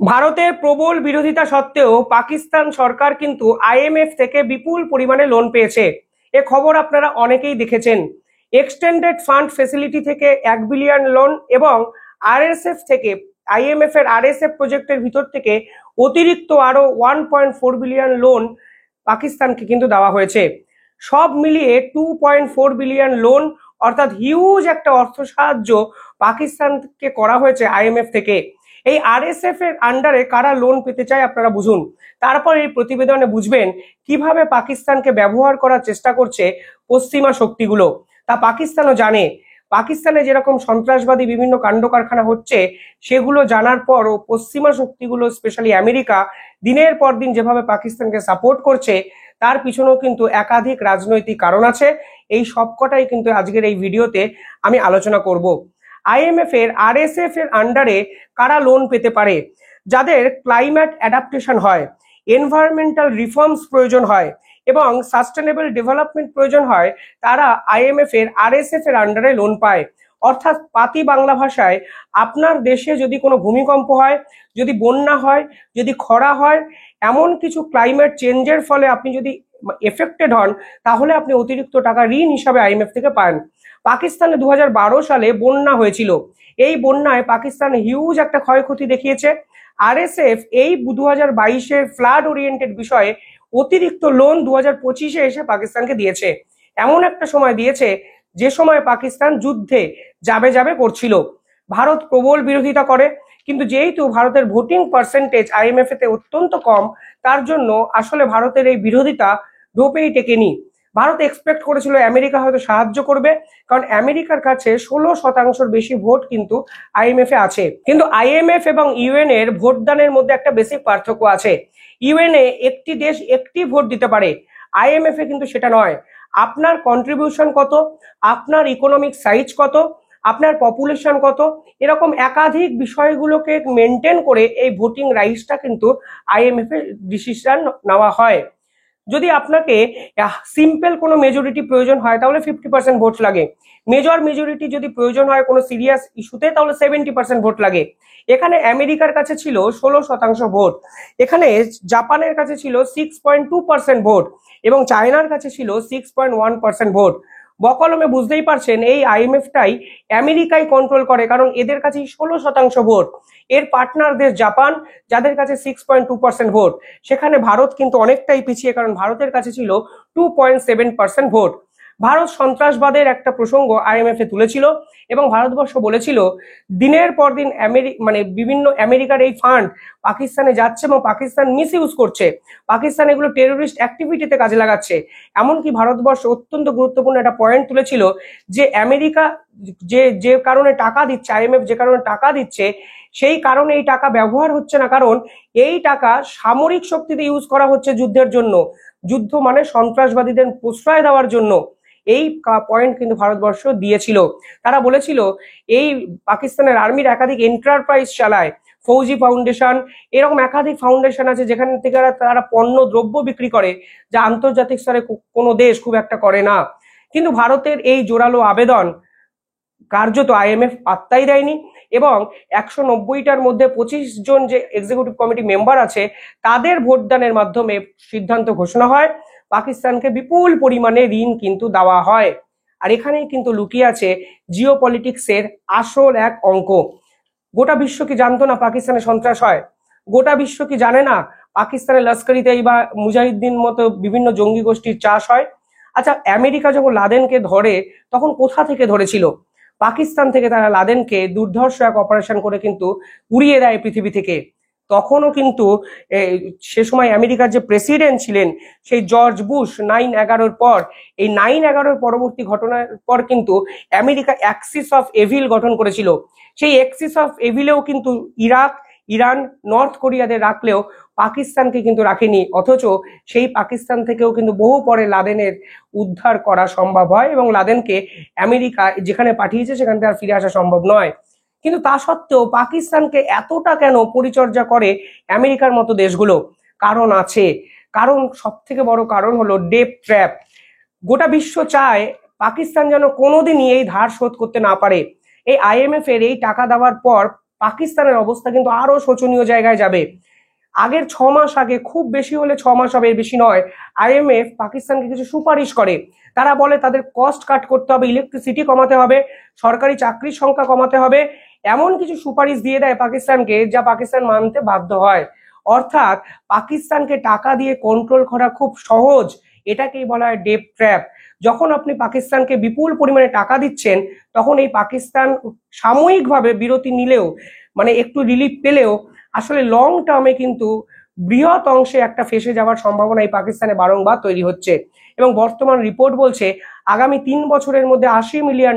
ভারতের প্রবল বিরোধিতা সত্ত্বেও পাকিস্তান সরকার কিন্তু আইএমএফ থেকে বিপুল পরিমাণে লোন পেয়েছে। এ খবর আপনারা অনেকেই দেখেছেন। এক্সটেন্ডেড ফান্ড ফেসিলিটি থেকে 1 বিলিয়ন লোন এবং আরএসএফ থেকে আইএমএফ এর আরএসএফ প্রজেক্টের ভিতর থেকে অতিরিক্ত আরো 1.4 বিলিয়ন লোন পাকিস্তানকে কিন্তু দেওয়া হয়েছে। সব মিলিয়ে 2.4 বিলিয়ন লোন, অর্থাৎ হিউজ একটা অর্থ সাহায্য পাকিস্তানকে করা হয়েছে আইএমএফ থেকে। এই আরএসএফ এর আন্ডারে কারা লোন পেতে চায় আপনারা বুঝুন, তারপর এই প্রতিবেদনে বুঝবেন কিভাবে পাকিস্তানকে ব্যবহার করার চেষ্টা করছে পশ্চিমা শক্তিগুলো। তা পাকিস্তানও জানে। পাকিস্তানে যেরকম সন্ত্রাসবাদী বিভিন্ন কাণ্ড কারখানা হচ্ছে সেগুলো জানার পরও পশ্চিমা শক্তিগুলো স্পেশালি আমেরিকা দিনের পর দিন যেভাবে পাকিস্তানকে সাপোর্ট করছে তার পিছনেও কিন্তু একাধিক রাজনৈতিক কারণ আছে। এই সবকটাই কিন্তু আজকের এই ভিডিওতে আমি আলোচনা করব। আইএমএফ এর আরএসএফ এর আন্ডারে কারা লোন পেতে পারে? যাদের ক্লাইমেট অ্যাডাপ্টেশন হয়, এনভায়রনমেন্টাল রিফর্মস প্রয়োজন হয় এবং সাস্টেনেবল ডেভেলপমেন্ট প্রয়োজন হয়, তারা আইএমএফ এর আরএসএফ এর আন্ডারে লোন পায়। অর্থাৎ পাতি বাংলা ভাষায়, আপনার দেশে যদি কোনো ভূমিকম্প হয়, যদি বন্যা হয়, যদি খরা হয়, এমন কিছু ক্লাইমেট চেঞ্জের ফলে আপনি যদি এফেক্টেড হন, তাহলে আপনি অতিরিক্ত টাকা ঋণ হিসাবে আইএমএফ থেকে পান। পাকিস্তানে 2012 সালে বন্যা হয়েছিল। এই বন্যায় পাকিস্তান হিউজ একটা ক্ষয়ক্ষতি দেখিয়েছে। আরএসএফ এই 2022-এর ফ্লাড ওরিয়েন্টেড বিষয়ে অতিরিক্ত লোন 2025-এ এসে পাকিস্তানকে দিয়েছে। এমন একটা সময় দিয়েছে যে সময় পাকিস্তান যুদ্ধে যাবে যাবে করছিল। ভারত প্রবল বিরোধিতা করে, কিন্তু যেহেতু ভারতের ভোটিং পার্সেন্টেজ আইএমএফ এতে অত্যন্ত কম, তার জন্য আসলে ভারতের এই বিরোধিতা ঢোপেই টেকেনি। ভারত এক্সপেক্ট করেছিল আমেরিকা হয়তো সাহায্য করবে, কারণ আমেরিকার কাছে 16% বেশি ভোট কিন্তু আইএমএফ এ আছে। কিন্তু আইএমএফ এবং ইউএন এর ভোটদানের মধ্যে একটা বেসিক পার্থক্য আছে। ইউএন এ একটি দেশ একটি ভোট দিতে পারে, আইএমএফ এ কিন্তু সেটা নয়। আপনার কন্ট্রিবিউশন কত, আপনার ইকোনমিক সাইজ কত, আপনার পপুলেশন কত, এরকম একাধিক বিষয়গুলোকে মেনটেন করে এই ভোটিং রাইটসটা কিন্তু আইএমএফ এর ডিসিশন নেওয়া হয়। যদি আপনাকে সিম্পল কোনো মেজরিটি প্রয়োজন হয় তাহলে 50% ভোট লাগে। মেজর মেজরিটি যদি প্রয়োজন হয় কোনো সিরিয়াস ইস্যুতে তাহলে 70% ভোট লাগে। এখানে আমেরিকার কাছে ছিল 16% ভোট, এখানে জাপানের কাছে ছিল 6.2% ভোট এবং চায়নার কাছে ছিল 6.1% ভোট। বকলমে বুঝতেই পারছেন এই আইএমএফটাই আমেরিকাই কন্ট্রোল করে, কারণ এদের কাছে 16% ভোট। এর পার্টনার দেশ জাপান, যাদের কাছে 6.2% ভোট। সেখানে ভারত কিন্তু অনেকটাই পিছিয়ে, কারণ ভারতের কাছে ছিল 2.7% ভোট। ভারত সন্ত্রাসবাদের একটা প্রসঙ্গ আইএমএফ এ তুলেছিল এবং ভারতবর্ষ বলেছিল দিনের পর দিন বিভিন্ন আমেরিকার এই ফান্ড পাকিস্তানে যাচ্ছে এবং পাকিস্তান মিস ইউজ করছে, পাকিস্তান এগুলো টেরোরিস্ট অ্যাক্টিভিটিতে কাজে লাগাচ্ছে। এমনকি ভারতবর্ষ অত্যন্ত গুরুত্বপূর্ণ একটা পয়েন্ট তুলেছিল যে আমেরিকা যে যে কারণে টাকা দিচ্ছে, আইএমএফ যে কারণে টাকা দিচ্ছে, সেই কারণে এই টাকা ব্যবহার হচ্ছে না, কারণ এই টাকা সামরিক শক্তিতে ইউজ করা হচ্ছে যুদ্ধের জন্য। যুদ্ধ মানে সন্ত্রাসবাদীদের প্রশ্রয় দেওয়ার জন্য। এই পয়েন্ট কিন্তু ভারতবর্ষ দিয়েছিল। তারা বলেছিল এই পাকিস্তানের আর্মির একাধিক এন্টারপ্রাইজ চালায়, ফৌজি ফাউন্ডেশন, এরকম একাধিক ফাউন্ডেশন আছে যেখান থেকে তারা পণ্য দ্রব্য বিক্রি করে, যা আন্তর্জাতিক স্তরে কোনো দেশ খুব একটা করে না। কিন্তু ভারতের এই জোরালো আবেদন কার্যত আইএমএফ পাত্তাই দেয়নি এবং 190টার মধ্যে 25 জন যে এক্সিকিউটিভ কমিটি মেম্বার আছে তাদের ভোটদানের মাধ্যমে সিদ্ধান্ত ঘোষণা হয়, পাকিস্তানকে বিপুল পরিমাণে ঋণ কিন্তু দেওয়া হয়। আর এখানেই কিন্তু লুকিয়ে আছে জিও পলিটিক্সের আসল এক অঙ্ক। গোটা বিশ্ব কি জানতো না পাকিস্তানে সন্ত্রাস হয়? গোটা বিশ্ব কি জানে না পাকিস্তানের লস্করি তৈবা মুজাহিদ্দিন মতো বিভিন্ন জঙ্গি গোষ্ঠীর চাষ হয়? আচ্ছা, আমেরিকা যখন লাদেনকে ধরে তখন কোথা থেকে ধরেছিল? পাকিস্তান থেকে তারা লাদেনকে দুর্ধর্ষ এক অপারেশন করে কিন্তু উড়িয়ে দেয় পৃথিবী থেকে। তখনও কিন্তু সে সময় আমেরিকার যে প্রেসিডেন্ট ছিলেন সেই জর্জ বুশ 9/11 পর, এই 9/11 পরবর্তী ঘটনার পর কিন্তু আমেরিকা অ্যাক্সিস অফ এভিল গঠন করেছিল। সেই অ্যাক্সিস অফ এভিলেও কিন্তু ইরাক, ইরান, নর্থ কোরিয়াদের রাখলেও পাকিস্তানকে কিন্তু রাখেনি। অথচ সেই পাকিস্তান থেকেও কিন্তু বহু পরে লাদেনের উদ্ধার করা সম্ভব হয় এবং লাদেনকে আমেরিকা যেখানে পাঠিয়েছে সেখান থেকে আর ফিরে আসা সম্ভব নয়। কিন্তু তা সত্ত্বেও পাকিস্তানকে এতটা কেন পরিচর্যা করে আমেরিকার মতো দেশগুলো? কারণ আছে। কারণ সব থেকে বড় কারণ হলো ডেপ ট্র্যাপ। গোটা বিশ্ব চায় পাকিস্তান যেন কোনোদিনই এই ধার শোধ করতে না পারে। এই আইএমএফ এর এই টাকা দেওয়ার পর পাকিস্তানের অবস্থা কিন্তু আরো শোচনীয় জায়গায় যাবে। আগের 6 মাস আগে, খুব বেশি হলে 6 মাস হবে, বেশি নয়, আইএমএফ পাকিস্তানকে কিছু সুপারিশ করে। তারা বলে তাদের কস্ট কাট করতে হবে, ইলেকট্রিসিটি কমাতে হবে, সরকারি চাকরির সংখ্যা কমাতে হবে, এমন কিছু সুপারিশ দিয়ে দেয় পাকিস্তানকে যা পাকিস্তান মানতে বাধ্য হয়। অর্থাৎ পাকিস্তানকে টাকা দিয়ে কন্ট্রোল করা খুব সহজ, এটাকেই বলা হয় ডেপ ট্র্যাপ। যখন আপনি পাকিস্তানকে বিপুল পরিমাণে টাকা দিচ্ছেন, তখন এই পাকিস্তান সাময়িকভাবে বিরতি নিলেও, মানে একটু রিলিফ পেলেও, আসলে লং টার্মে কিন্তু বৃহৎ অংশে একটা ফেসে যাওয়ার সম্ভাবনা এই পাকিস্তানে বারংবার তৈরি হচ্ছে। এবং বর্তমান রিপোর্ট বলছে আগামী 3 বছরের মধ্যে $80 মিলিয়ন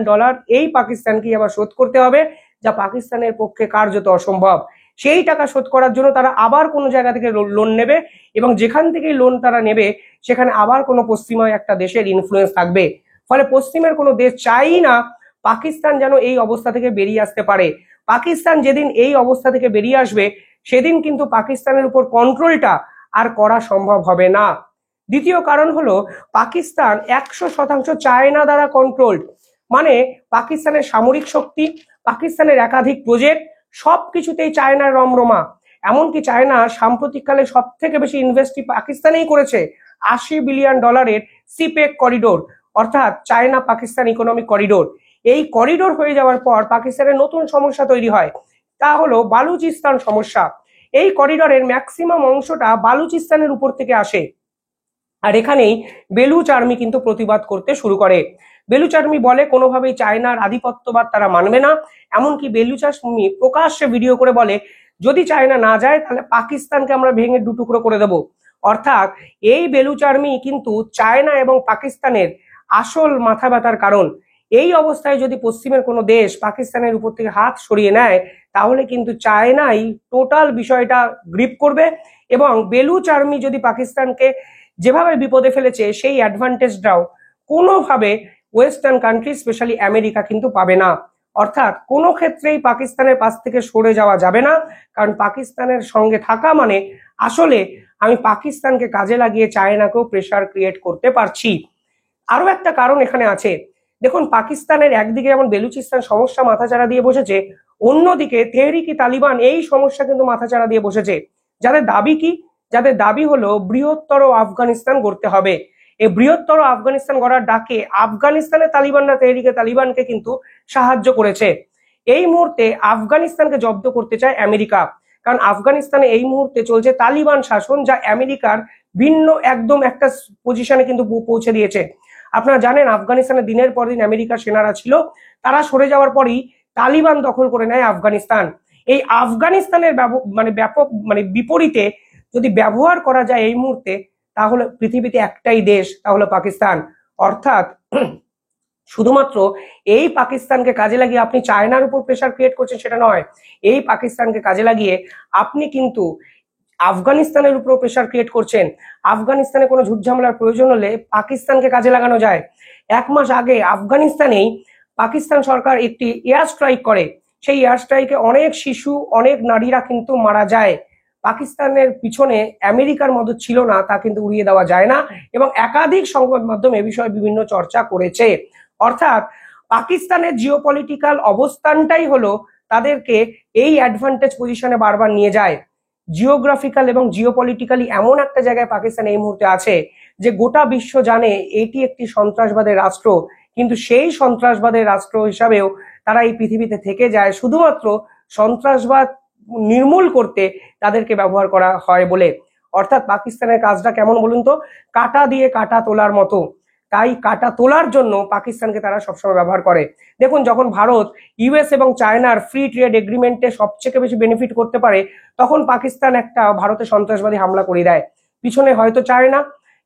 এই পাকিস্তানকে আবার শোধ করতে হবে, যা পাকিস্তানের পক্ষে কার্যত অসম্ভব। সেই টাকা শোধ করার জন্য তারা আবার কোনো জায়গা থেকে লোন নেবে, এবং যেখান থেকেই লোন তারা নেবে সেখানে আবার কোনো পশ্চিমা একটা দেশের ইনফ্লুয়েন্স থাকবে। ফলে পশ্চিমের কোনো দেশ চাই না পাকিস্তান যেন এই অবস্থা থেকে বেরিয়ে আসতে পারে। পাকিস্তান যেদিন এই অবস্থা থেকে বেরিয়ে আসবে, সেদিন কিন্তু পাকিস্তানের উপর কন্ট্রোলটা আর করা সম্ভব হবে না। দ্বিতীয় কারণ হলো, পাকিস্তান 100% চায়না দ্বারা কন্ট্রোলড। মানে পাকিস্তানের সামরিক শক্তি, পাকিস্তানের একাধিক প্রজেক্ট, সবকিছুতেই চায়নার রমরমা। এমনকি চায়না সাম্প্রতিককালে সব থেকে বেশি ইনভেস্টই পাকিস্তানেই করেছে, $80 বিলিয়ন সিপেক করিডোর, অর্থাৎ চায়না পাকিস্তান ইকোনমিক করিডোর। এই করিডোর হয়ে যাওয়ার পর পাকিস্তানের নতুন সমস্যা তৈরি হয়, তা হলো বালুচিস্তান সমস্যা। এই করিডোরের ম্যাক্সিমাম অংশটা বালুচিস্তানের উপর থেকে আসে, আর এখানেই বেলুচ আর্মি কিন্তু প্রতিবাদ করতে শুরু করে। বেলুচ আর্মি বলে কোনোভাবেই চায়নার আধিপত্যবাদ তারা মানবে না। এমনকি বেলুচ আর্মি প্রকাশ্যে ভিডিও করে বলে, যদি চায়না না যায় তাহলে পাকিস্তানকে আমরা ভেঙে দুটুকরো করে দেব। অর্থাৎ এই বেলুচ আর্মি কিন্তু চায়না এবং পাকিস্তানের আসল মাথা ব্যথার কারণ। এই অবস্থায় যদি পশ্চিমের কোনো দেশ পাকিস্তানের উপর থেকে হাত সরিয়ে নেয়, তাহলে কিন্তু চায়নাই টোটাল বিষয়টা গ্রিপ করবে, এবং বেলুচ আর্মি যদি পাকিস্তানকে যেভাবে বিপদে ফেলেছে, সেই অ্যাডভান্টেজটাও কোনোভাবে ওয়েস্টার্ন কান্ট্রি, স্পেশালি আমেরিকা কিন্তু পাবে না। অর্থাৎ কোনো ক্ষেত্রেই পাকিস্তানের পাশ থেকে সরে যাওয়া যাবে না, কারণ পাকিস্তানের সঙ্গে থাকা মানে আসলে আমি পাকিস্তানকে কাজে লাগিয়ে চায়নাকেও প্রেসার ক্রিয়েট করতে পারছি। আরো একটা কারণ এখানে আছে। দেখুন, পাকিস্তানের একদিকে যেমন বেলুচিস্তান সমস্যা মাথাচাড়া দিয়ে বসেছে, অন্যদিকে তেহরিকি তালিবান এই সমস্যা কিন্তু মাথাচাড়া দিয়ে বসেছে। যাদের দাবি কি? যাদের দাবি হলো বৃহত্তর আফগানিস্তান গড়তে হবে। এই বৃহত্তর আফগানিস্তান গড়ার ডাকে আফগানিস্তানের তালিবানরা তেহরিকে তালিবানকে কিন্তু সাহায্য করেছে। এই মুহূর্তে আফগানিস্তানকে জব্দ করতে চায় আমেরিকা, কারণ আফগানিস্তানে এই মুহূর্তে চলছে তালিবান শাসন, যা আমেরিকার ভিন্ন একদম একটা পজিশনে কিন্তু পৌঁছে দিয়েছে। আপনারা জানেন আফগানিস্তানে দিনের পর দিন আমেরিকার সেনারা ছিল, তারা সরে যাওয়ার পরই তালিবান দখল করে নেয় আফগানিস্তান। এই আফগানিস্তানের ব্যাপক বিপরীতে যদি ব্যবহার করা যায় এই মুহূর্তে, তাহলে পৃথিবীতে একটাই দেশ, তাহলে পাকিস্তান। অর্থাৎ শুধুমাত্র এই পাকিস্তানকে কাজে লাগিয়ে আপনি চায়নার উপর প্রেসার ক্রিয়েট করছেন সেটা নয়, এই পাকিস্তানকে কাজে লাগিয়ে আপনি কিন্তু আফগানিস্তানের উপর প্রেসার ক্রিয়েট করছেন। আফগানিস্তানে কোনো ঝুটঝামেলার প্রয়োজন হলে পাকিস্তানকে কাজে লাগানো যায়। 1 মাস আগে আফগানিস্তানেই পাকিস্তান সরকার একটি এয়ার স্ট্রাইক করে, সেই এয়ার স্ট্রাইকে অনেক শিশু, অনেক নারীরা কিন্তু মারা যায়। পাকিস্তানের পিছনে আমেরিকার মদত ছিল না, তা কিন্তু উড়িয়ে দেওয়া যায় না, এবং একাধিক সংবাদ মাধ্যম এ বিষয়ে বিভিন্ন চর্চা করেছে। অর্থাৎ পাকিস্তানের জিওপলিটিক্যাল অবস্থানটাই হলো তাদেরকে এই অ্যাডভান্টেজ পজিশনে বারবার নিয়ে যায়। জিওগ্রাফিক্যাল এবং জিওপলিটিক্যালি এমন একটা জায়গায় পাকিস্তান এই মুহূর্তে আছে যে গোটা বিশ্ব জানে এটি একটি সন্ত্রাসবাদের রাষ্ট্র, কিন্তু সেই সন্ত্রাসবাদের রাষ্ট্র হিসাবেও তারা এই পৃথিবীতে থেকে যায় শুধুমাত্র সন্ত্রাসবাদ নির্মূল করতে তাদেরকে ব্যবহার করা হয় বলে। অর্থাৎ পাকিস্তানের কাজটা কেমন বলুন তো, কাটা দিয়ে কাটা তোলার মতো। তাই কাটা তোলার জন্য পাকিস্তানকে তারা সবসময় ব্যবহার করে। দেখুন, যখন ভারত ইউএস এবং চায়নার ফ্রি ট্রেড এগ্রিমেন্টে সবচেয়ে বেশি বেনিফিট করতে পারে, তখন পাকিস্তান একটা ভারতে সন্ত্রাসবাদী হামলা করে দেয়। পিছনে হয়তো চায়না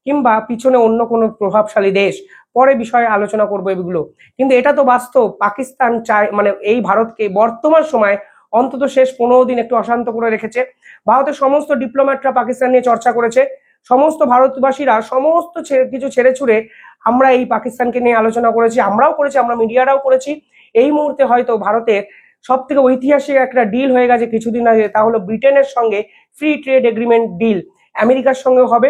কিংবা পিছনে অন্য কোনো প্রভাবশালী দেশ, পরে বিষয়ে আলোচনা করবো এগুলো। কিন্তু এটা তো বাস্তব, পাকিস্তান চায় এই ভারতকে বর্তমান সময় অন্তত শেষ 15 দিন একটু অশান্ত করে রেখেছে। ভারতের সমস্ত ডিপ্লোম্যাটরা পাকিস্তান নিয়ে চর্চা করেছে, সমস্ত ভারতবাসীরা সমস্ত কিছু ছেড়ে ছুড়ে আমরা এই পাকিস্তানকে নিয়ে আলোচনা করেছি, আমরাও করেছি, আমরা মিডিয়ারাও করেছি। এই মুহূর্তে হয়তো ভারতের সব থেকে ঐতিহাসিক একটা ডিল হয়ে গেছে কিছুদিন আগে, তা হলো ব্রিটেনের সঙ্গে ফ্রি ট্রেড এগ্রিমেন্ট ডিল। আমেরিকার সঙ্গেও হবে,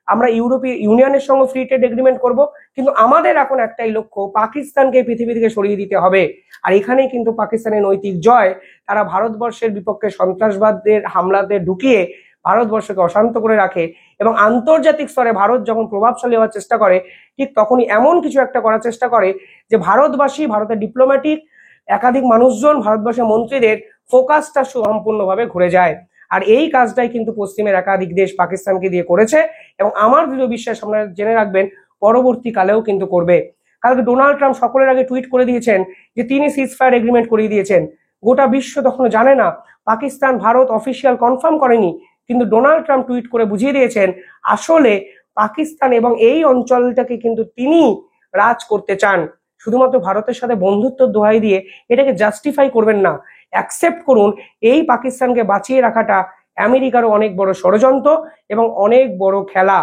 আমরা ইউরোপীয় ইউনিয়নের সঙ্গে ফ্রি ট্রেড এগ্রিমেন্ট করব, কিন্তু আমাদের এখন একটাই লক্ষ্য, পাকিস্তানকে পৃথিবী থেকে সরিয়ে দিতে হবে। আর এখানেই কিন্তু পাকিস্তানের নৈতিক জয়। তারা ভারতবর্ষের বিপক্ষে সন্ত্রাসবাদের হামলাতে ঢুকিয়ে ভারতবর্ষকে অশান্ত করে রাখে, এবং আন্তর্জাতিক স্তরে ভারত যখন প্রভাবশালী হওয়ার চেষ্টা করে, ঠিক তখনই এমন কিছু একটা করার চেষ্টা করে যে ভারতবাসী, ভারতের ডিপ্লোম্যাটিক একাধিক মানুষজন, ভারতবর্ষের মন্ত্রীদের ফোকাসটা সম্পূর্ণভাবে ঘুরে যায়। আর এই কাজটাই কিন্তু পশ্চিমের একাধিক দেশ পাকিস্তানকে দিয়ে করেছে, এবং আমার দৃঢ় বিশ্বাস, আপনারা জেনে রাখবেন, পরবর্তীকালেও কিন্তু করবে। কারণ ডোনাল্ড ট্রাম্প সকলের আগে টুইট করে দিয়েছেন যে তিনি সিজফায়ার এগ্রিমেন্ট করিয়ে দিয়েছেন। গোটা বিশ্ব তখনও জানে না, পাকিস্তান ভারত অফিসিয়াল কনফার্ম করেনি, কিন্তু ডোনাল্ড ট্রাম্প টুইট করে বুঝিয়ে দিয়েছেন আসলে পাকিস্তান এবং এই অঞ্চলটাকে কিন্তু তিনি রাজ করতে চান। শুধুমাত্র ভারতের সাথে বন্ধুত্ব দোহাই দিয়ে এটাকে জাস্টিফাই করবেন না, অ্যাকসেপ্ট করুন এই পাকিস্তানকে বাঁচিয়ে রাখাটা আমেরিকারও অনেক বড় ষড়যন্ত্র এবং অনেক বড় খেলা।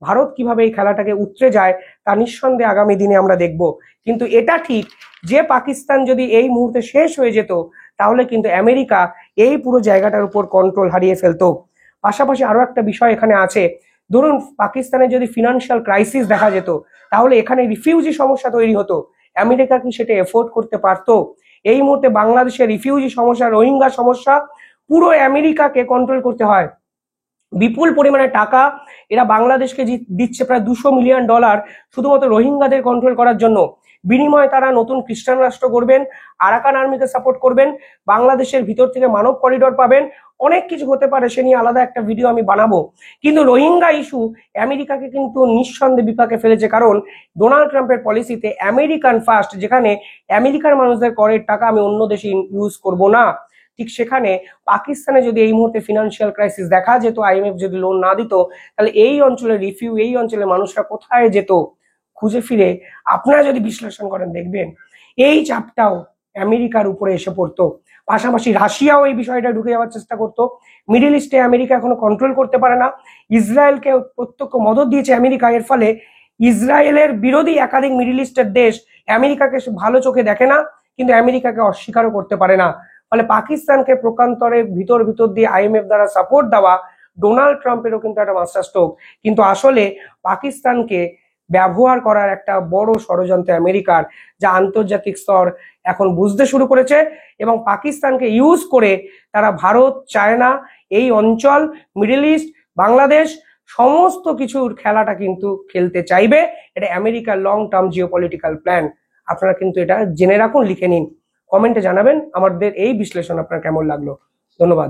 ভারত কিভাবে এই খেলাটাকে উতরে যায় তা নিঃসন্দেহে আগামী দিনে আমরা দেখব। কিন্তু এটা ঠিক যে পাকিস্তান যদি এই মুহূর্তে শেষ হয়ে যেত, তাহলে কিন্তু আমেরিকা এই পুরো জায়গাটার উপর কন্ট্রোল হারিয়ে ফেলতো। পাশাপাশি আরো একটা বিষয় এখানে আছে, ধরুন পাকিস্তানে যদি ফিনান্সিয়াল ক্রাইসিস দেখা যেত, তাহলে এখানে রিফিউজি সমস্যা তৈরি হতো। আমেরিকা কি সেটা এফোর্ড করতে পারতো? এই মুহূর্তে বাংলাদেশের রিফিউজি সমস্যা, রোহিঙ্গা সমস্যা, পুরো আমেরিকাকে কন্ট্রোল করতে হয়। বিপুল পরিমাণে টাকা এরা বাংলাদেশকে দিচ্ছে, প্রায় $200 মিলিয়ন শুধুমাত্র রোহিঙ্গাদের কন্ট্রোল করার জন্য। বিনিময়ে তারা নতুন খ্রিস্টান রাষ্ট্র করবেন, আরাকান আর্মিকে সাপোর্ট করবেন, বাংলাদেশের ভিতর থেকে মানব করিডোর পাবেন, অনেক কিছু হতে পারে, সে নিয়ে আলাদা একটা ভিডিও আমি বানাবো। কিন্তু রোহিঙ্গা ইস্যু আমেরিকাকে কিন্তু নিঃসন্দেহে বিপাকে ফেলেছে, কারণ ডোনাল্ড ট্রাম্পের পলিসিতে আমেরিকান ফার্স্ট, যেখানে আমেরিকার মানুষদের করের টাকা আমি অন্য দেশে ইউজ করব না, ঠিক সেখানে পাকিস্তানে যদি এই মুহূর্তে ফিনান্সিয়াল ক্রাইসিস দেখা যেত, আইএমএফ যদি লোন না দিত, তাহলে এই অঞ্চলের এই অঞ্চলের মানুষরা কোথায় যেত খুঁজে ফিরে? আপনারা যদি বিশ্লেষণ করেন দেখবেন এই চাপটাও আমেরিকার উপরে এসে পড়তো। পাশাপাশি রাশিয়াও এই বিষয়টা ঢুকে যাওয়ার চেষ্টা করতো। মিডল ইস্টে আমেরিকা এখনো কন্ট্রোল করতে পারে না। ইসরায়েলকে প্রত্যক্ষ মদত দিয়েছে আমেরিকা, এর ফলে ইসরায়েলের বিরোধী একাধিক মিডল ইস্টের দেশ আমেরিকাকে ভালো চোখে দেখে না, কিন্তু আমেরিকাকে অস্বীকারও করতে পারে না। ফলে পাকিস্তানকে প্রকান্তরে ভিতর দিয়ে আইএমএফ দ্বারা সাপোর্ট দেওয়া ডোনাল্ড ট্রাম্পেরও কিন্তু একটা মাস্টার স্ট্রোক। কিন্তু আসলে পাকিস্তানকে ব্যবহার করার একটা বড় ষড়যন্ত্র আমেরিকার, যা আন্তর্জাতিক স্তর এখন বুঝতে শুরু করেছে, এবং পাকিস্তানকে ইউজ করে তারা ভারত, চায়না, এই অঞ্চল, মিডল ইস্ট, বাংলাদেশ সমস্ত কিছুর খেলাটা কিন্তু খেলতে চাইবে। এটা আমেরিকার লং টার্ম জিওপলিটিক্যাল প্ল্যান। আপনারা কিন্তু এটা জেনে রাখুন, লিখে নিন, কমেন্টে জানাবেন আমাদের এই বিশ্লেষণ আপনার কেমন লাগলো। ধন্যবাদ।